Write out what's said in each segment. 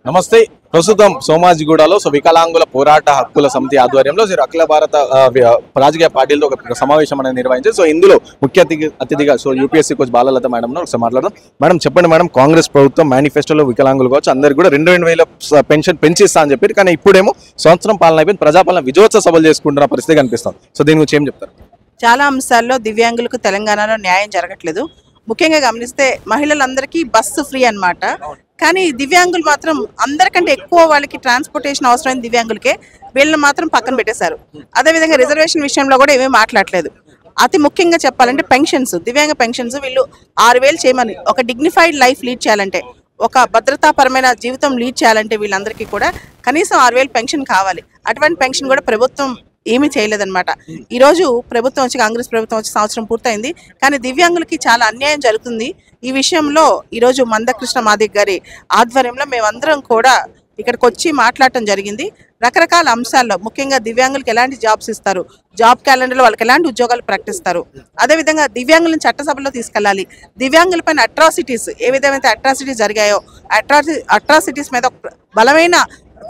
నమస్తే. ప్రస్తుతం సోమాజిగూడలో వికలాంగుల పోరాట హక్కుల సమితి ఆధ్వర్యంలో అఖిల భారత రాజకీయ పార్టీలతో ఒక సమావేశం అనేది నిర్వహించారు. ఇందులో ముఖ్య అతిథిగా యూపీఎస్సీ కోచ్ బాలలత మేడం ఒకసారి మాట్లాడదాం. మేడం చెప్పండి మేడం, కాంగ్రెస్ ప్రభుత్వం మేనిఫెస్టోలో వికలాంగులు కావచ్చు అందరికి కూడా 2,000 పెన్షన్ పెంచిస్తా అని చెప్పారు. కానీ ఇప్పుడేమో సంవత్సరం పాలన అయిపోయింది, ప్రజాపాలన విజయోత్సవ సభలు చేసుకుంటున్న పరిస్థితి కనిపిస్తుంది. దీని గురించి ఏం చెప్తారు? చాలా అంశాల్లో దివ్యాంగులకు తెలంగాణలో న్యాయం జరగట్లేదు. ముఖ్యంగా గమనిస్తే మహిళలందరికీ బస్సు ఫ్రీ అన్నమాట. కానీ దివ్యాంగులు మాత్రం అందరికంటే ఎక్కువ వాళ్ళకి ట్రాన్స్పోర్టేషన్ అవసరమైన దివ్యాంగులకే వీళ్ళని మాత్రం పక్కన పెట్టేశారు. అదేవిధంగా రిజర్వేషన్ విషయంలో కూడా ఏమీ మాట్లాడలేదు. అతి ముఖ్యంగా చెప్పాలంటే పెన్షన్స్, దివ్యాంగ పెన్షన్స్ వీళ్ళు 6,000 చేయమని, ఒక డిగ్నిఫైడ్ లైఫ్ లీడ్ చేయాలంటే, ఒక భద్రతాపరమైన జీవితం లీడ్ చేయాలంటే వీళ్ళందరికీ కూడా కనీసం 6,000 పెన్షన్ కావాలి. అటువంటి పెన్షన్ కూడా ప్రభుత్వం ఏమీ చేయలేదన్నమాట. ఈరోజు ప్రభుత్వం వచ్చి, కాంగ్రెస్ ప్రభుత్వం వచ్చి సంవత్సరం పూర్తయింది, కానీ దివ్యాంగులకి చాలా అన్యాయం జరుగుతుంది. ఈ విషయంలో ఈరోజు మందకృష్ణ మాదిక్ గారి ఆధ్వర్యంలో మేమందరం కూడా ఇక్కడికి వచ్చి మాట్లాడటం జరిగింది. రకరకాల అంశాల్లో ముఖ్యంగా దివ్యాంగులకు ఎలాంటి జాబ్స్ ఇస్తారు, జాబ్ క్యాలెండర్లో వాళ్ళకి ఎలాంటి ఉద్యోగాలు ప్రకటిస్తారు, అదేవిధంగా దివ్యాంగులను చట్టసభలో తీసుకెళ్లాలి, దివ్యాంగులపైన అట్రాసిటీస్ ఏ విధమైన అట్రాసిటీస్ జరిగాయో అట్రాసిటీస్ మీద బలమైన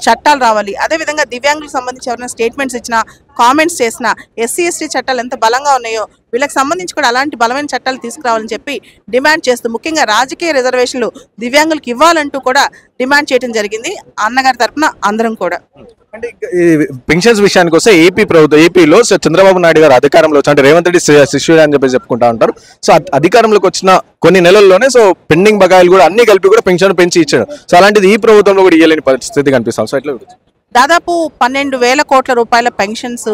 చట్టాలు రావాలి. అదేవిధంగా దివ్యాంగులకు సంబంధించి ఎవరైనా స్టేట్మెంట్స్ ఇచ్చినా, కామెంట్స్ చేసినా, ఎస్సీ ఎస్టీ చట్టాలు ఎంత బలంగా ఉన్నాయో వీళ్ళకి సంబంధించి కూడా అలాంటి బలమైన చట్టాలు తీసుకురావాలని చెప్పి డిమాండ్ చేస్తూ, ముఖ్యంగా రాజకీయ రిజర్వేషన్లు దివ్యాంగులకు ఇవ్వాలంటూ కూడా డిమాండ్ చేయడం జరిగింది. అన్నగారి తరఫున అందరం కూడా. అంటే పెన్షన్స్ విషయానికి వస్తే ఏపీలో చంద్రబాబు నాయుడు గారు అధికారంలో వచ్చి, అంటే రేవంత్ రెడ్డి శిష్యుడు అని చెప్పి చెప్పుకుంటా ఉంటారు. అధికారంలోకి వచ్చిన కొన్ని నెలల్లోనే పెండింగ్ బకాయిలు కూడా అన్ని కలిపి కూడా పెన్షన్ పెంచి ఇచ్చాడు. అలాంటిది ఈ ప్రభుత్వంలో కూడా ఇవ్వలేని పరిస్థితి కనిపిస్తాం. దాదాపు 12,000 కోట్ల రూపాయల పెన్షన్స్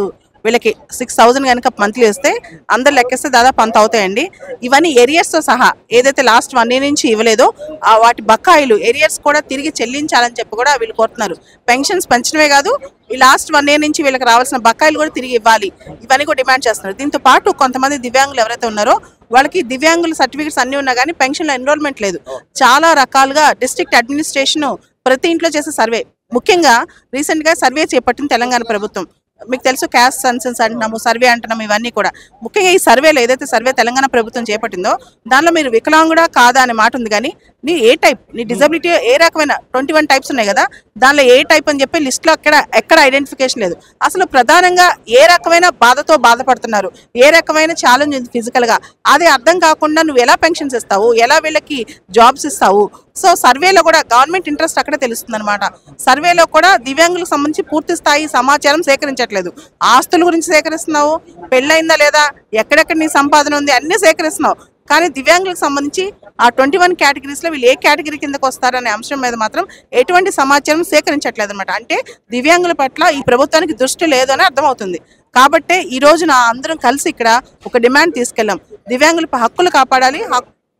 వీళ్ళకి 6,000 కనుక మంత్లీ వస్తే అందరు లెక్కేస్తే దాదాపు అంత అవుతాయండి. ఇవన్నీ ఏరియర్స్తో సహా ఏదైతే లాస్ట్ 1 year నుంచి ఇవ్వలేదో వాటి బకాయిలు ఏరియర్స్ కూడా తిరిగి చెల్లించాలని చెప్పి కూడా వీళ్ళు కోరుతున్నారు. పెన్షన్స్ పెంచడమే కాదు, ఈ లాస్ట్ 1 year నుంచి వీళ్ళకి రావాల్సిన బకాయిలు కూడా తిరిగి ఇవ్వాలి, ఇవన్నీ కూడా డిమాండ్ చేస్తున్నారు. దీంతో పాటు కొంతమంది దివ్యాంగులు ఎవరైతే ఉన్నారో వాళ్ళకి దివ్యాంగుల సర్టిఫికెట్స్ అన్నీ ఉన్నా కానీ పెన్షన్లో ఎన్రోల్మెంట్ లేదు. చాలా రకాలుగా డిస్ట్రిక్ట్ అడ్మినిస్ట్రేషన్ ప్రతి ఇంట్లో చేసే సర్వే, ముఖ్యంగా రీసెంట్గా సర్వే చేపట్టింది తెలంగాణ ప్రభుత్వం. మీకు తెలుసు, క్యాస్ట్ సెన్సస్ అంటున్నాము, సర్వే అంటున్నాము, ఇవన్నీ కూడా. ముఖ్యంగా ఈ సర్వేలో ఏదైతే సర్వే తెలంగాణ ప్రభుత్వం చేపట్టిందో దానిలో మీరు వికలాంగుడా కాదా అనే మాట ఉంది, కానీ నీ ఏ టైప్, నీ డిజబిలిటీ ఏ రకమైన 21 టైప్స్ ఉన్నాయి కదా, దానిలో ఏ టైప్ అని చెప్పి లిస్ట్లో ఎక్కడ ఐడెంటిఫికేషన్ లేదు. అసలు ప్రధానంగా ఏ రకమైన బాధతో బాధపడుతున్నారు, ఏ రకమైన ఛాలెంజ్ ఉంది ఫిజికల్గా, అది అర్థం కాకుండా నువ్వు ఎలా పెన్షన్స్ ఇస్తావు, ఎలా వీళ్ళకి జాబ్స్ ఇస్తావు. సర్వేలో కూడా గవర్నమెంట్ ఇంట్రెస్ట్ అక్కడే తెలుస్తుంది అనమాట. సర్వేలో కూడా దివ్యాంగులకు సంబంధించి పూర్తి స్థాయి సమాచారం సేకరించట్లేదు. ఆస్తుల గురించి సేకరిస్తున్నావు, పెళ్ళయిందా లేదా, ఎక్కడెక్కడ నీ సంపాదన ఉంది అన్నీ సేకరిస్తున్నావు, కానీ దివ్యాంగులకు సంబంధించి ఆ 21 కేటగిరీస్లో వీళ్ళు ఏ కేటగిరీ కిందకు వస్తారనే అంశం మీద మాత్రం ఎటువంటి సమాచారం సేకరించట్లేదు అనమాట. అంటే దివ్యాంగుల పట్ల ఈ ప్రభుత్వానికి దృష్టి లేదు అని అర్థమవుతుంది. కాబట్టే ఈ రోజున అందరం కలిసి ఇక్కడ ఒక డిమాండ్ తీసుకెళ్ళాం. దివ్యాంగుల హక్కులు కాపాడాలి,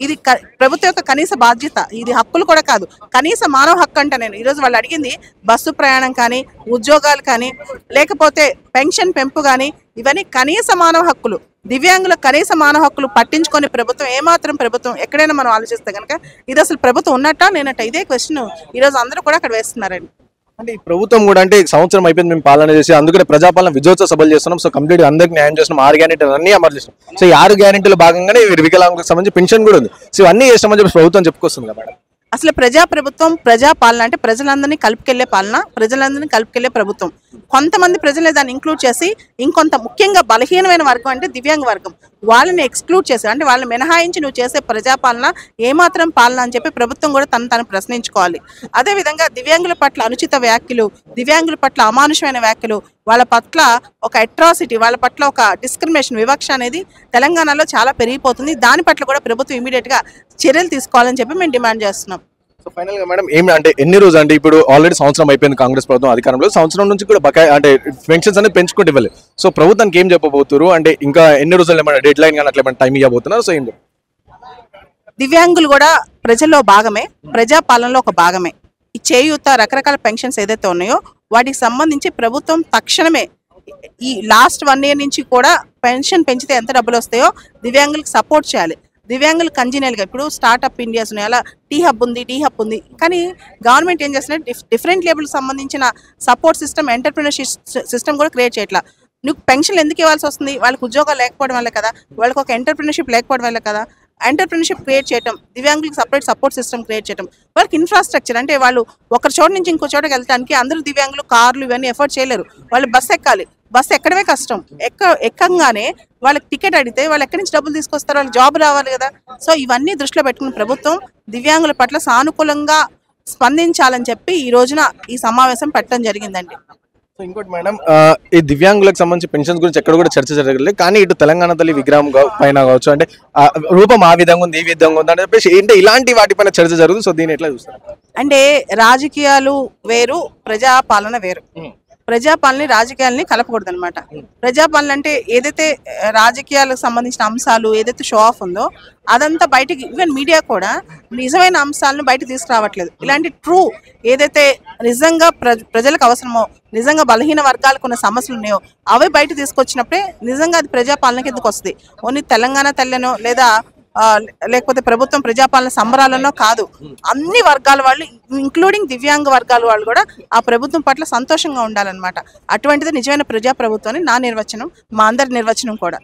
ఇది ప్రభుత్వం యొక్క కనీస బాధ్యత. ఇది హక్కులు కూడా కాదు, కనీస మానవ హక్కు అంట. నేను ఈరోజు వాళ్ళు అడిగింది బస్సు ప్రయాణం కానీ, ఉద్యోగాలు కానీ, లేకపోతే పెన్షన్ పెంపు కానీ, ఇవన్నీ కనీస మానవ హక్కులు. దివ్యాంగుల కనీస మానవ హక్కులు పట్టించుకొని ప్రభుత్వం ఏమాత్రం ప్రభుత్వం ఎక్కడైనా మనం ఆలోచిస్తే కనుక ఇది అసలు ప్రభుత్వం ఉన్నట్టా లేనట్ట, ఇదే క్వశ్చన్ ఈరోజు అందరూ కూడా అక్కడ వేస్తున్నారండి. అంటే ఈ ప్రభుత్వం కూడా అంటే సంవత్సరం అయిపోయింది మేము పాలన చేసి, అందుకనే ప్రజాపాలన విజయోత్సవ సభలు చేస్తున్నాం. కంప్లీట్ అందరికి న్యాయం చేస్తున్నాం. 6 గ్యారెంటీలు అన్ని అమలు చేస్తున్నాం. ఈ 6 గ్యారెంటీల భాగంగానే వికలాంగులకు సంబంధించి పెన్షన్ కూడా ఉంది. ఇవన్నీ చేస్తామని చెప్పి ప్రభుత్వం చెప్పుకొస్తుంది కదా మేడం. అసలు ప్రజాప్రభుత్వం, ప్రజాపాలన అంటే ప్రజలందరినీ కలుపుకెళ్లే పాలన, ప్రజలందరినీ కలుపుకెళ్లే ప్రభుత్వం. కొంతమంది ప్రజలే దాన్ని ఇంక్లూడ్ చేసి, ఇంకొంత ముఖ్యంగా బలహీనమైన వర్గం అంటే దివ్యాంగ వర్గం, వాళ్ళని ఎక్స్క్లూడ్ చేసి, అంటే వాళ్ళని మినహాయించి నువ్వు చేసే ప్రజాపాలన ఏమాత్రం పాలన అని చెప్పి ప్రభుత్వం కూడా తను ప్రశ్నించుకోవాలి. అదేవిధంగా దివ్యాంగుల పట్ల అనుచిత వ్యాఖ్యలు, దివ్యాంగుల పట్ల అమానుషమైన వ్యాఖ్యలు, వాళ్ళ పట్ల ఒక అట్రాసిటీ, వాళ్ళ పట్ల ఒక డిస్క్రిమినేషన్, వివక్ష అనేది తెలంగాణలో చాలా పెరిగిపోతుంది. దాని పట్ల కూడా ప్రభుత్వం ఇమీడియట్గా చర్యలు తీసుకోవాలని చెప్పి మేము డిమాండ్ చేస్తున్నాం. ఫైనల్ గా మేడం ఏమి ఎన్ని రోజులు అంటే ఇప్పుడు ఆల్రెడీ సంవత్సరం అయిపోయింది కాంగ్రెస్ ప్రభుత్వం అధికారంలో, సంవత్సరం నుంచి కూడా బకాయి అంటే పెన్షన్స్ అనేది పెంచుకుంటూ ఇవ్వలేదు. ప్రభుత్వానికి ఏం చెప్పబోతున్నారు అంటే ఇంకా ఎన్ని రోజులు ఏమైనా డెడ్ లైన్ కానీ అట్లా ఏమైనా టైం ఇవ్వబోతున్నారు? ఏం దివ్యాంగులు కూడా ప్రజల్లో భాగమే, ప్రజాపాలనలో ఒక భాగమే. ఈ చేయూత, రకరకాల పెన్షన్స్ ఏదైతే ఉన్నాయో వాటికి సంబంధించి ప్రభుత్వం తక్షణమే ఈ లాస్ట్ 1 year నుంచి కూడా పెన్షన్ పెంచితే ఎంత డబ్బులు వస్తాయో దివ్యాంగులకు సపోర్ట్ చేయాలి. దివ్యాంగులు కంజినల్గా ఇప్పుడు స్టార్ట్అప్ ఇండియాస్ ఉన్నాయి, అలా టీ హబ్ ఉంది. కానీ గవర్నమెంట్ ఏం చేస్తున్నారు, డిఫరెంట్ లేబుల్కి సంబంధించిన సపోర్ట్ సిస్టమ్, ఎంటర్ప్రినర్షిప్ సిస్టమ్ కూడా క్రియేట్ చేయట్లా. నువ్వు పెన్షన్లు ఎందుకు ఇవ్వాల్సి వస్తుంది? వాళ్ళకి ఉద్యోగాలు లేకపోవడం వల్ల కదా, వాళ్ళకి ఒక ఎంటర్ప్రినర్షిప్ లేకపోవడం వల్ల కదా. ఎంటర్ప్రినర్షిప్ క్రియేట్ చేయటం, దివ్యాంగులకు సపరేట్ సపోర్ట్ సిస్టమ్ క్రియేట్ చేయటం, వాళ్ళకి ఇన్ఫ్రాస్ట్రక్చర్ అంటే వాళ్ళు ఒక చోట నుంచి ఇంకో చోటకి వెళ్ళడానికి అందరూ దివ్యాంగులు కార్లు ఇవన్నీ ఎఫోర్డ్ చేయలేరు. వాళ్ళు బస్సు ఎక్కాలి, బస్సు ఎక్కడమే కష్టం. ఎక్కంగానే వాళ్ళకి టికెట్ అడిగితే వాళ్ళు ఎక్కడి నుంచి డబ్బులు తీసుకొస్తారు, వాళ్ళకి జాబ్ రావాలి కదా. సో ఇవన్నీ దృష్టిలో పెట్టుకుని ప్రభుత్వం దివ్యాంగుల పట్ల సానుకూలంగా స్పందించాలని చెప్పి ఈ రోజున ఈ సమావేశం పెట్టడం జరిగిందండి. సో ఇంకోటి మేడం, ఈ దివ్యాంగులకు సంబంధించి పెన్షన్స్ గురించి ఎక్కడ కూడా చర్చ జరగలేదు, కానీ ఇటు తెలంగాణ తల్లి విగ్రహం పైన కావచ్చు, అంటే రూపం ఆ విధంగా ఉంది, ఈ విధంగా ఉంది అని చెప్పేసి ఏంటి ఇలాంటి వాటిపైన చర్చ జరుగుతుంది. సో దీన్ని ఎట్లా చూస్తారు? అంటే రాజకీయాలు వేరు, ప్రజాపాలన వేరు. ప్రజాపాలన రాజకీయాలని కలపకూడదు అనమాట. ప్రజాపాలన అంటే ఏదైతే రాజకీయాలకు సంబంధించిన అంశాలు ఏదైతే షో ఆఫ్ ఉందో అదంతా బయటికి, ఈవెన్ మీడియా కూడా నిజమైన అంశాలను బయటకు తీసుకురావట్లేదు. ఇలాంటి ట్రూ ఏదైతే నిజంగా ప్రజలకు అవసరమో, నిజంగా బలహీన వర్గాలకు ఉన్న సమస్యలు ఉన్నాయో అవే బయట తీసుకొచ్చినప్పుడే నిజంగా అది ప్రజాపాలనకి ఎందుకు వస్తుంది. ఓన్లీ తెలంగాణ తల్లనో లేదా లేకపోతే ప్రభుత్వం ప్రజాపాలన సంబరాలనో కాదు, అన్ని వర్గాల వాళ్ళు ఇంక్లూడింగ్ దివ్యాంగ వర్గాల వాళ్ళు కూడా ఆ ప్రభుత్వం పట్ల సంతోషంగా ఉండాలన్నమాట. అటువంటిది నిజమైన ప్రజాప్రభుత్వం అని నా నిర్వచనం, మా అందరి నిర్వచనం కూడా.